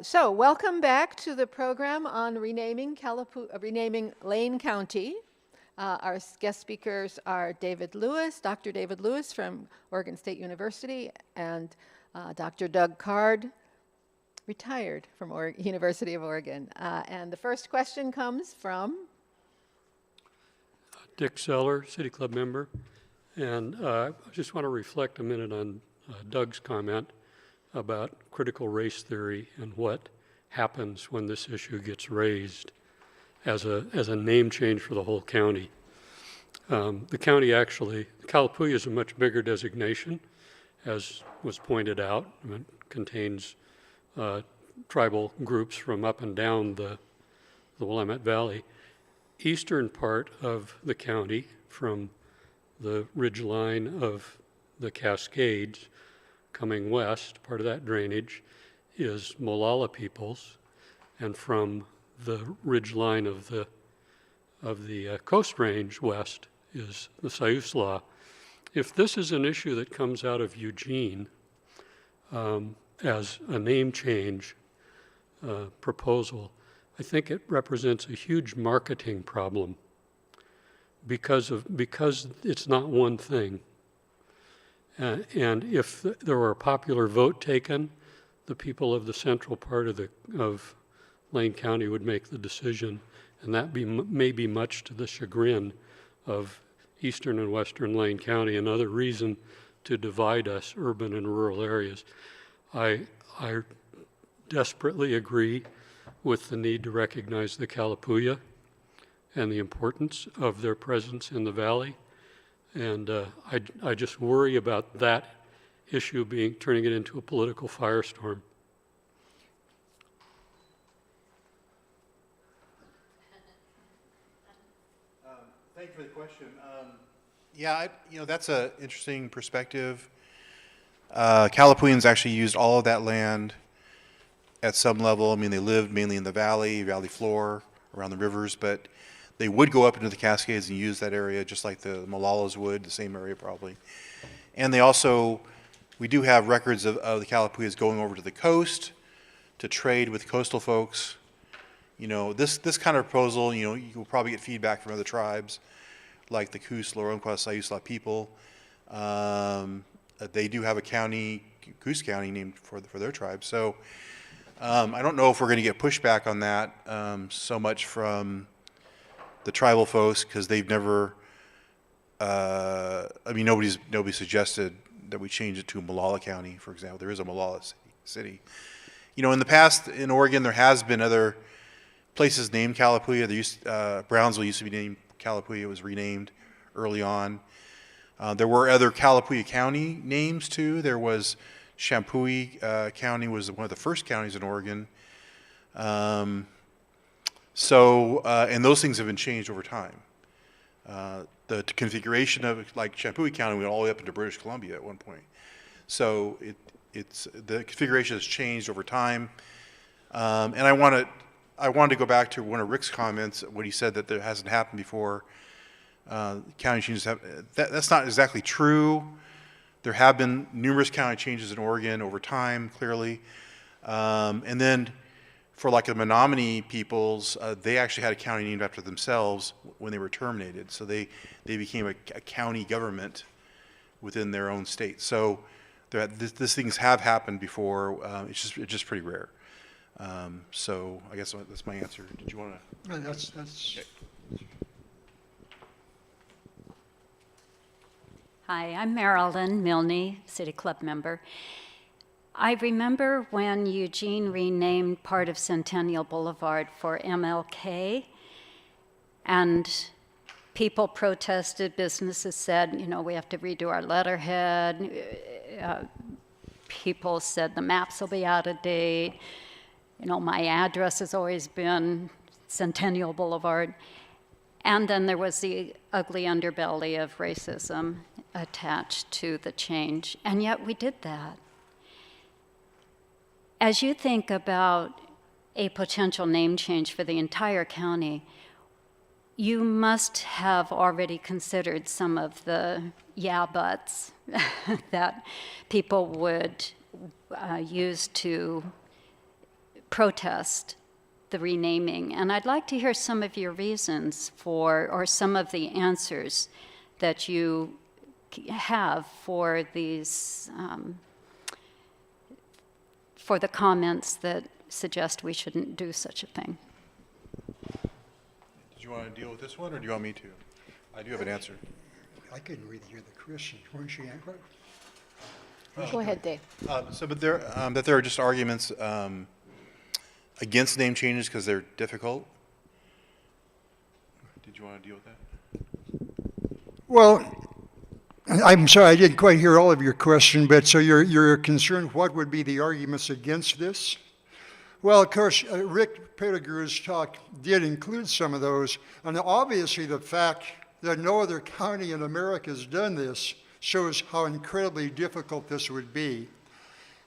Speaker 2: So welcome back to the program on renaming Lane County. Our guest speakers are Dr. David Lewis from Oregon State University, and Dr. Doug Card, retired from University of Oregon. And the first question comes from
Speaker 5: Dick Seller, City Club member. And I just want to reflect a minute on Doug's comment about critical race theory and what happens when this issue gets raised as a name change for the whole county. The county actually, Kalapuya is a much bigger designation, as was pointed out. It contains tribal groups from up and down the Willamette Valley. Eastern part of the county, from the ridge line of the Cascades coming west, part of that drainage, is Molalla peoples, and from the ridge line of the Coast Range west is the Siuslaw. If this is an issue that comes out of Eugene as a name change proposal, I think it represents a huge marketing problem because it's not one thing. And if there were a popular vote taken, the people of the central part of Lane County would make the decision, and that may be much to the chagrin of eastern and western Lane County, another reason to divide us, urban and rural areas. I desperately agree with the need to recognize the Kalapuya and the importance of their presence in the valley. And I just worry about that issue turning it into a political firestorm.
Speaker 3: Thank you for the question. That's an interesting perspective. Kalapuyans actually used all of that land at some level. I mean, they lived mainly in the valley floor, around the rivers, but they would go up into the Cascades and use that area just like the Molallas would, the same area probably. And we do have records of the Kalapuyas going over to the coast to trade with coastal folks. This kind of proposal, you will probably get feedback from other tribes, like the Coos, Loronqua, Siuslaw people. They do have a county, Coos County, named for their tribe. So I don't know if we're going to get pushback on that so much from the tribal folks, because they've never, nobody suggested that we change it to Molalla County, for example. There is a Molalla city. In the past, in Oregon, there has been other places named Kalapuya. Brownsville used to be named Kalapuya. It was renamed early on. There were other Kalapuya County names, too. There was Champoeg County was one of the first counties in Oregon. And those things have been changed over time. The configuration of, like, Champoeg County went all the way up into British Columbia at one point. So the configuration has changed over time. And I wanted to go back to one of Rick's comments when he said that there hasn't happened before. County changes that's not exactly true. There have been numerous county changes in Oregon over time, clearly. And then for like the Menominee peoples, they actually had a county named after themselves when they were terminated. So they became a county government within their own state. So these things have happened before. It's just pretty rare. So I guess that's my answer. Did you want to?
Speaker 4: That's.
Speaker 3: Okay.
Speaker 6: Hi, I'm Marilyn Milne, City Club member. I remember when Eugene renamed part of Centennial Boulevard for MLK, and people protested, businesses said, we have to redo our letterhead. People said the maps will be out of date. My address has always been Centennial Boulevard. And then there was the ugly underbelly of racism attached to the change, and yet we did that. As you think about a potential name change for the entire county, you must have already considered some of the yeah buts that people would use to protest the renaming. And I'd like to hear some of your reasons for, or some of the answers that you have for these, for the comments that suggest we shouldn't do such a thing.
Speaker 3: Did you want to deal with this one, or do you want me to? I do have an answer.
Speaker 4: I couldn't really hear the Christians, weren't you, Ann?
Speaker 2: Go ahead, Dave.
Speaker 3: But there are just arguments against name changes because they're difficult. Did you want to deal with that?
Speaker 4: Well, I'm sorry, I didn't quite hear all of your question, but so you're concerned what would be the arguments against this? Well, of course, Rick Pettigrew's talk did include some of those, and obviously the fact that no other county in America has done this shows how incredibly difficult this would be.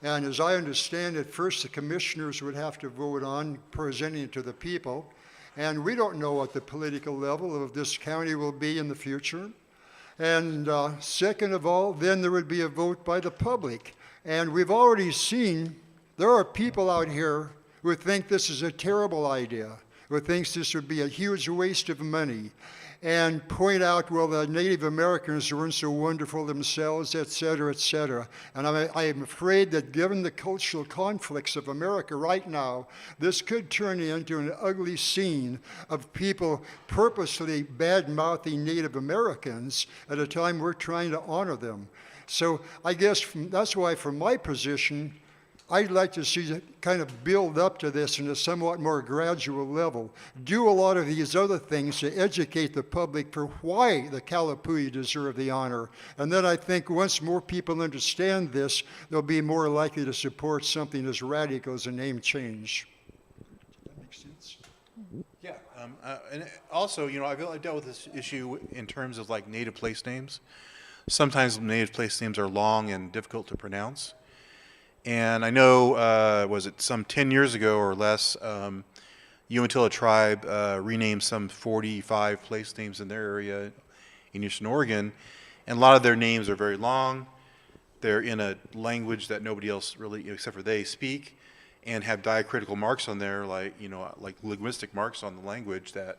Speaker 4: And as I understand it, first the commissioners would have to vote on presenting it to the people, and we don't know what the political level of this county will be in the future. And second of all, then there would be a vote by the public. And we've already seen there are people out here who think this is a terrible idea, who thinks this would be a huge waste of money, and point out, well, the Native Americans weren't so wonderful themselves, et cetera, et cetera. And I am afraid that given the cultural conflicts of America right now, this could turn into an ugly scene of people purposely bad-mouthing Native Americans at a time we're trying to honor them. So I guess that's why, from my position, I'd like to see it kind of build up to this in a somewhat more gradual level. Do a lot of these other things to educate the public for why the Kalapuya deserve the honor. And then I think once more people understand this, they'll be more likely to support something as radical as a name change. Does that make sense?
Speaker 3: Yeah, and also, you know, I've dealt with this issue in terms of like native place names. Sometimes native place names are long and difficult to pronounce. And I know, was it some 10 years ago or less, Umatilla tribe renamed some 45 place names in their area in Eastern Oregon, and a lot of their names are very long. They're in a language that nobody else really, except for they, speak, and have diacritical marks on there, like, you know, like linguistic marks on the language that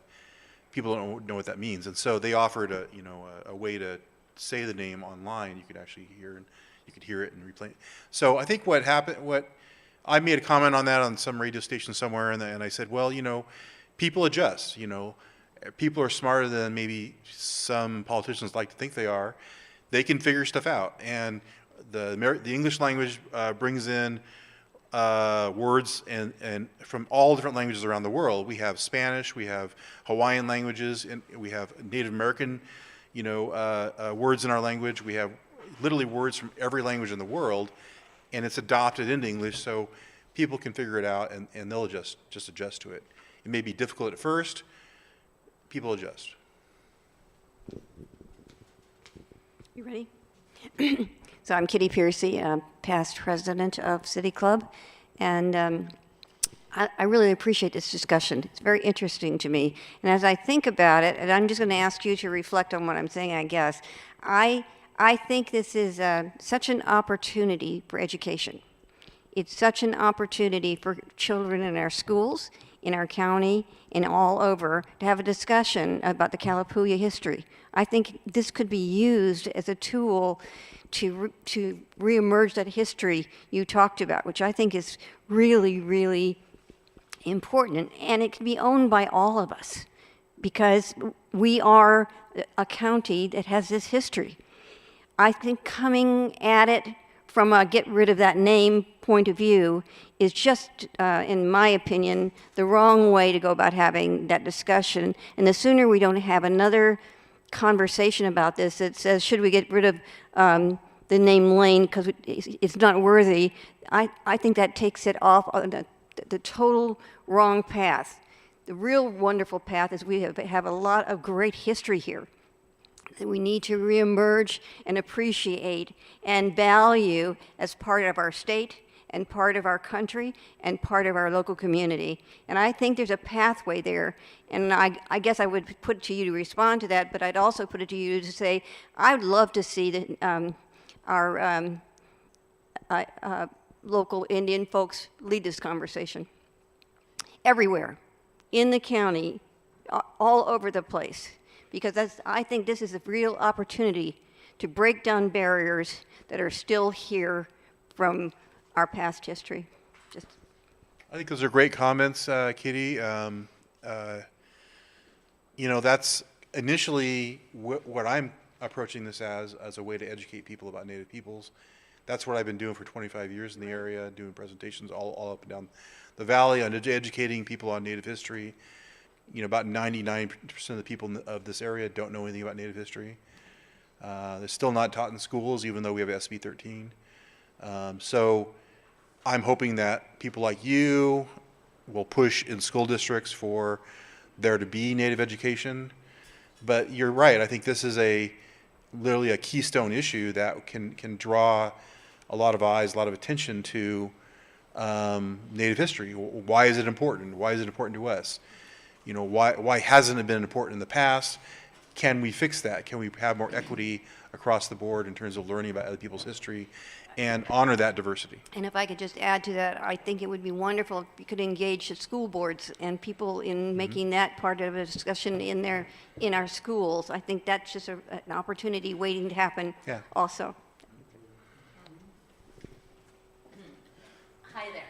Speaker 3: people don't know what that means. And so they offered a way to say the name online. You could actually hear it and replay it. So I think what happened, I made a comment on that on some radio station somewhere, and I said, well, you know, people adjust. You know, people are smarter than maybe some politicians like to think they are. They can figure stuff out, and the English language brings in words and from all different languages around the world. We have Spanish, we have Hawaiian languages, and we have Native American, words in our language. We have literally words from every language in the world, and it's adopted into English, so people can figure it out, and they'll just adjust to it. It may be difficult at first. People adjust.
Speaker 7: You ready? So I'm Kitty Piercy, past president of City Club, and I really appreciate this discussion. It's very interesting to me. And as I think about it, and I'm just going to ask you to reflect on what I'm saying, I guess, I think this is such an opportunity for education. It's such an opportunity for children in our schools, in our county, and all over to have a discussion about the Kalapuya history. I think this could be used as a tool to reemerge that history you talked about, which I think is really, really important. And it can be owned by all of us because we are a county that has this history. I think coming at it from a get rid of that name point of view is just, in my opinion, the wrong way to go about having that discussion. And the sooner we don't have another conversation about this that says, should we get rid of the name Lane because it's not worthy, I think that takes it off on the total wrong path. The real wonderful path is we have a lot of great history here that we need to reemerge and appreciate and value as part of our state and part of our country and part of our local community. And I think there's a pathway there. And I guess I would put it to you to respond to that, but I'd also put it to you to say, I would love to see our local Indian folks lead this conversation. everywhere in the county, all over the place, because I think this is a real opportunity to break down barriers that are still here from our past history. Just
Speaker 3: I think those are great comments, Kitty. You know, that's initially what I'm approaching this as a way to educate people about Native peoples. That's what I've been doing for 25 years in the area, doing presentations all up and down the valley on educating people on Native history. You know, about 99% of the people of this area don't know anything about Native history. They're still not taught in schools, even though we have SB 13. So I'm hoping that people like you will push in school districts for there to be Native education. But you're right, I think this is literally a keystone issue that can draw a lot of eyes, a lot of attention to Native history. Why is it important? Why is it important to us? You know, why hasn't it been important in the past? Can we fix that? Can we have more equity across the board in terms of learning about other people's history and honor that diversity?
Speaker 7: And if I could just add to that, I think it would be wonderful if you could engage the school boards and people in making that part of a discussion in our schools. I think that's just an opportunity waiting to happen also.
Speaker 8: Hi there.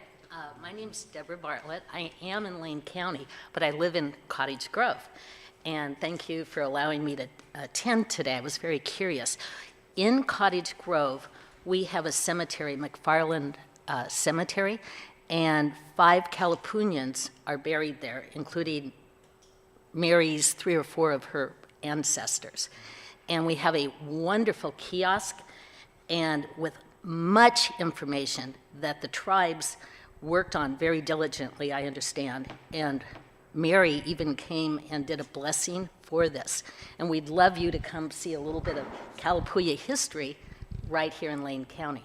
Speaker 8: My name's Deborah Bartlett. I am in Lane County, but I live in Cottage Grove. And thank you for allowing me to attend today. I was very curious. In Cottage Grove, we have a cemetery, McFarland Cemetery, and 5 Calipunyans are buried there, including Mary's 3 or 4 of her ancestors. And we have a wonderful kiosk and with much information that the tribes worked on very diligently, I understand, and Mary even came and did a blessing for this. And we'd love you to come see a little bit of Kalapuya history right here in Lane County.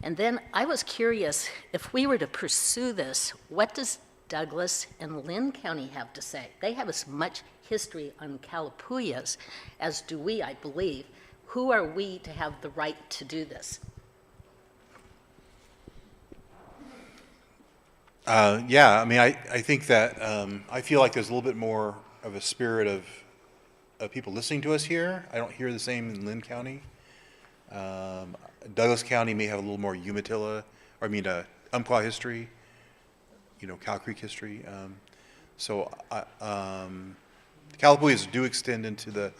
Speaker 8: And then I was curious, if we were to pursue this, what does Douglas and Lynn County have to say? They have as much history on Kalapuyas as do we, I believe. Who are we to have the right to do this?
Speaker 3: Yeah, I mean, I think that I feel like there's a little bit more of a spirit of people listening to us here. I don't hear the same in Lynn County. Douglas County may have a little more Umatilla, or I mean, Umpqua history, you know, Cow Creek history. So the Kalapuyas do extend into the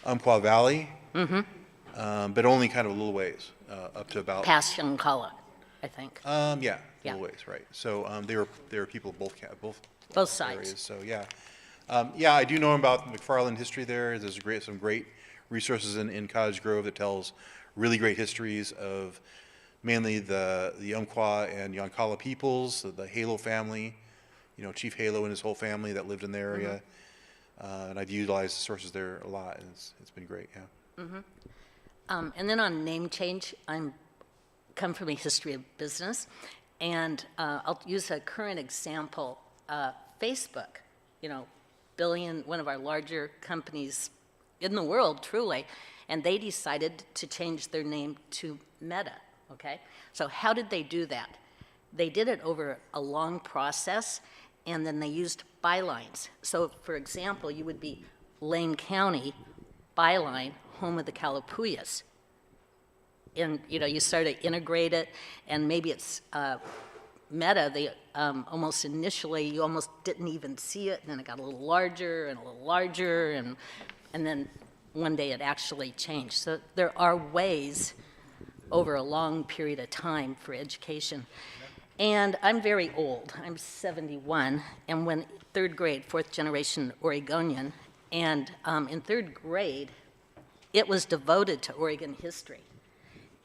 Speaker 3: Umpqua Valley, but only kind of a little ways, up to about
Speaker 8: Past Yoncalla, I think.
Speaker 3: yeah, a
Speaker 8: Yeah.
Speaker 3: little ways, right? So they were people
Speaker 8: Both sides.
Speaker 3: areas. So yeah, yeah, I do know about McFarland history there. There's some great resources in Cottage Grove that tells really great histories of mainly the Umpqua and Yoncalla peoples, the Halo family, you know, Chief Halo and his whole family that lived in the area. And I've utilized the sources there a lot, and it's been great, yeah.
Speaker 8: And then on name change, come from a history of business, and I'll use a current example. Facebook, you know, one of our larger companies in the world, truly, and they decided to change their name to Meta, okay? So how did they do that? They did it over a long process, and then they used bylines. So, for example, you would be Lane County, byline, home of the Kalapuyas. And, you know, you sort of integrate it, and maybe it's Meta, they almost initially, you almost didn't even see it, and then it got a little larger, and then one day it actually changed. So there are ways over a long period of time for education. And I'm very old, I'm 71, and when 3rd grade, 4th generation Oregonian, and in 3rd grade, it was devoted to Oregon history.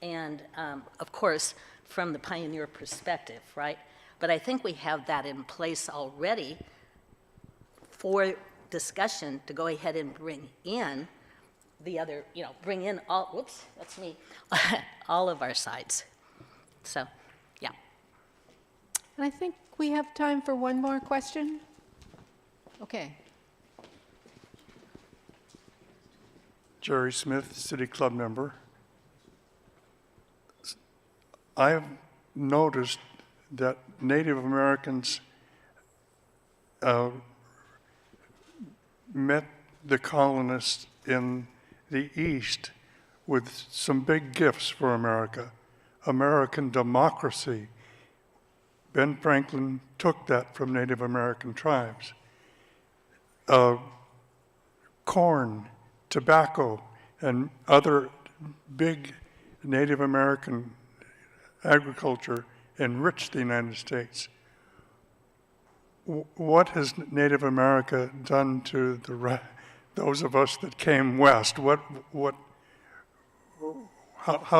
Speaker 8: And of course, from the pioneer perspective, right? But I think we have that in place already for discussion to go ahead and bring in the other, you know, bring in all, whoops, that's me, all of our sides. So, yeah.
Speaker 2: And I think we have time for one more question. Okay.
Speaker 9: Jerry Smith, City Club member. I have noticed that Native Americans met the colonists in the East with some big gifts for America. American democracy. Ben Franklin took that from Native American tribes. Corn, tobacco, and other big Native American agriculture enriched the United States. What has Native America done to those of us that came west? How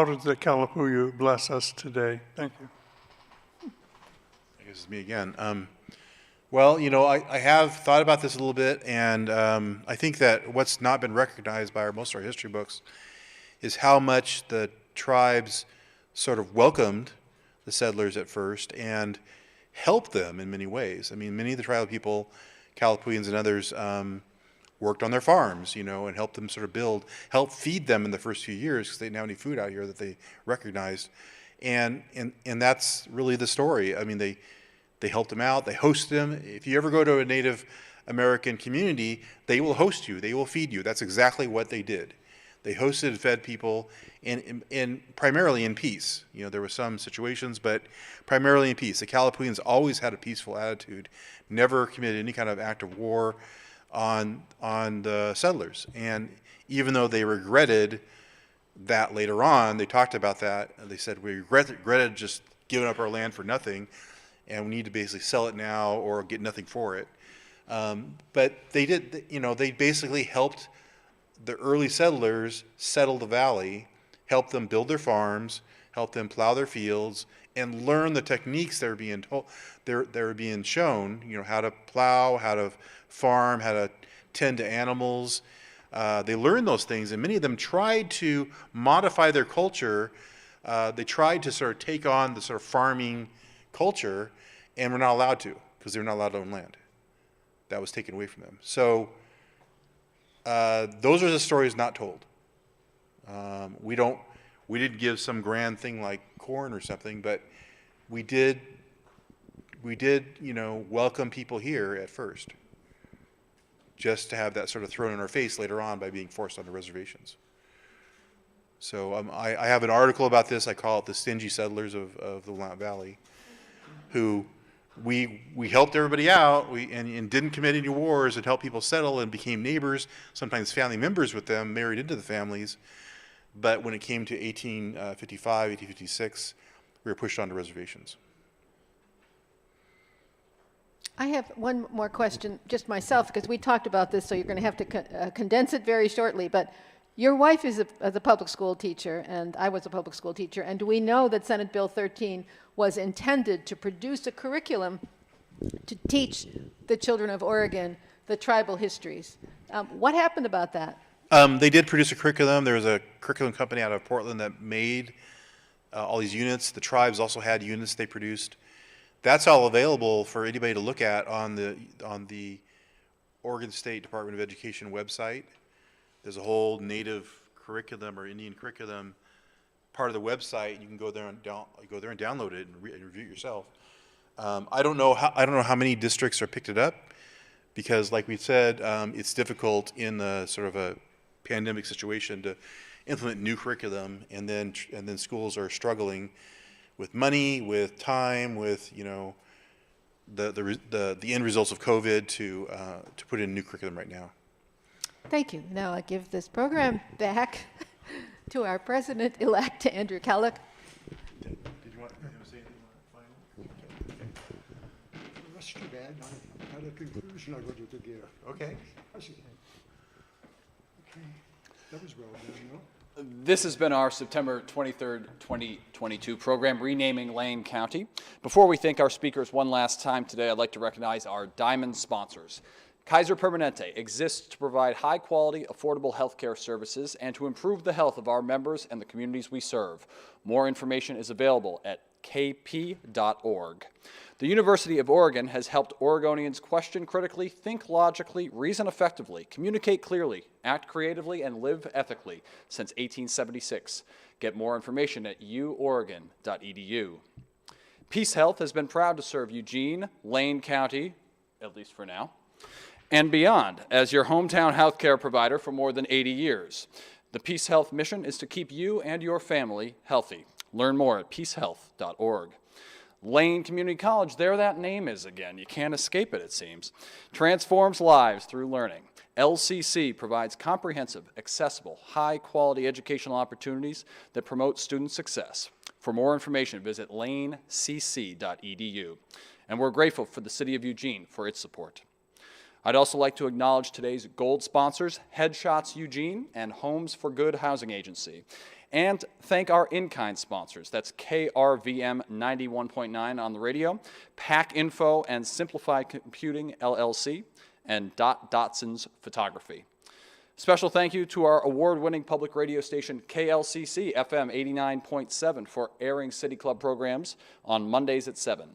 Speaker 9: did the Kalapuya bless us today? Thank you.
Speaker 3: I guess it's me again. Well, you know, I have thought about this a little bit, and I think that what's not been recognized by most of our history books is how much the tribes sort of welcomed the settlers at first and helped them in many ways. I mean, many of the tribal people, Kalapuyans and others, worked on their farms, you know, and helped them sort of help feed them in the first few years because they didn't have any food out here that they recognized. And that's really the story. I mean, they helped them out, they hosted them. If you ever go to a Native American community, they will host you, they will feed you. That's exactly what they did. They hosted and fed people, and primarily in peace. You know, there were some situations, but primarily in peace. The Kalapuyans always had a peaceful attitude, never committed any kind of act of war on the settlers. And even though they regretted that later on, they talked about that, and they said, we regretted just giving up our land for nothing, and we need to basically sell it now or get nothing for it. But they did, you know, they basically helped the early settlers settle the valley, helped them build their farms, helped them plow their fields, and learn the techniques that were being told, they were being shown, you know, how to plow, how to farm, how to tend to animals. They learned those things, and many of them tried to modify their culture. They tried to sort of take on the sort of farming culture, and were not allowed to, because they were not allowed to own land. That was taken away from them. So those are the stories not told. We didn't give some grand thing like corn or something, but we did, you know, welcome people here at first, just to have that sort of thrown in our face later on by being forced onto reservations. So I have an article about this. I call it the stingy settlers of the Willamette Valley, who we helped everybody out and didn't commit any wars and helped people settle and became neighbors, sometimes family members with them, married into the families. But when it came to 1855, 1856, we were pushed onto reservations.
Speaker 2: I have one more question, just myself, because we talked about this, so you're going to have to condense it very shortly. But your wife is a public school teacher, and I was a public school teacher, and we know that Senate Bill 13 was intended to produce a curriculum to teach the children of Oregon the tribal histories. What happened about that?
Speaker 3: They did produce a curriculum. There was a curriculum company out of Portland that made all these units. The tribes also had units they produced. That's all available for anybody to look at on the Oregon State Department of Education website. There's a whole native curriculum or Indian curriculum part of the website. You can go there and download it and review it yourself. I don't know how many districts are picked it up, because, like we said, it's difficult in the sort of a pandemic situation to implement new curriculum, and then schools are struggling with money, with time, with, you know, the end results of COVID to put in new curriculum right now.
Speaker 2: Thank you. Now I give this program back to our president-elect, Andrew Kellogg.
Speaker 3: Did you want him to say anything final?
Speaker 4: That's too bad. I had a conclusion I wanted to give.
Speaker 3: Okay.
Speaker 4: Okay. That was well done, no?
Speaker 1: This has been our September 23rd, 2022 program, Renaming Lane County. Before we thank our speakers one last time today, I'd like to recognize our diamond sponsors. Kaiser Permanente exists to provide high-quality, affordable healthcare services and to improve the health of our members and the communities we serve. More information is available at kp.org. The University of Oregon has helped Oregonians question critically, think logically, reason effectively, communicate clearly, act creatively, and live ethically since 1876. Get more information at uoregon.edu. Peace Health has been proud to serve Eugene, Lane County, at least for now, and beyond as your hometown healthcare provider for more than 80 years. The Peace Health mission is to keep you and your family healthy. Learn more at peacehealth.org. Lane Community College, there that name is again. You can't escape it, it seems. Transforms lives through learning. LCC provides comprehensive, accessible, high-quality educational opportunities that promote student success. For more information, visit lanecc.edu. And we're grateful for the City of Eugene for its support. I'd also like to acknowledge today's gold sponsors, Headshots Eugene and Homes for Good Housing Agency. And thank our in-kind sponsors. That's KRVM 91.9 on the radio, Pack Info and Simplified Computing LLC, and Dotson's Photography. Special thank you to our award-winning public radio station KLCC FM 89.7 for airing City Club programs on Mondays at 7.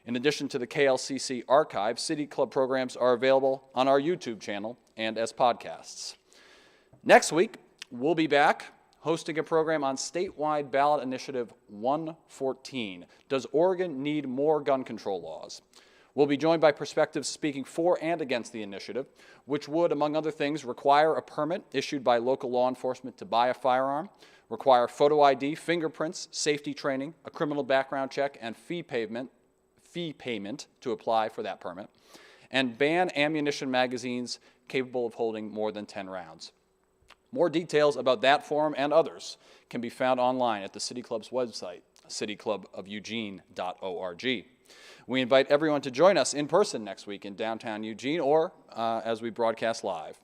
Speaker 1: In addition to the KLCC archive, City Club programs are available on our YouTube channel and as podcasts. Next week, we'll be back hosting a program on statewide ballot initiative 114. Does Oregon need more gun control laws? We'll be joined by perspectives speaking for and against the initiative, which would, among other things, require a permit issued by local law enforcement to buy a firearm, require photo ID, fingerprints, safety training, a criminal background check, and fee payment to apply for that permit, and ban ammunition magazines capable of holding more than 10 rounds. More details about that forum and others can be found online at the City Club's website, cityclubofueugene.org. We invite everyone to join us in person next week in downtown Eugene or as we broadcast live.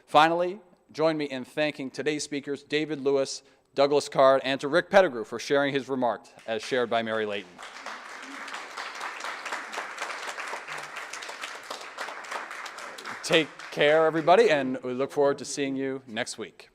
Speaker 1: Finally, join me in thanking today's speakers, David Lewis, Douglas Card, and to Rick Pettigrew for sharing his remarks as shared by Mary Layton. Take care, everybody, and we look forward to seeing you next week.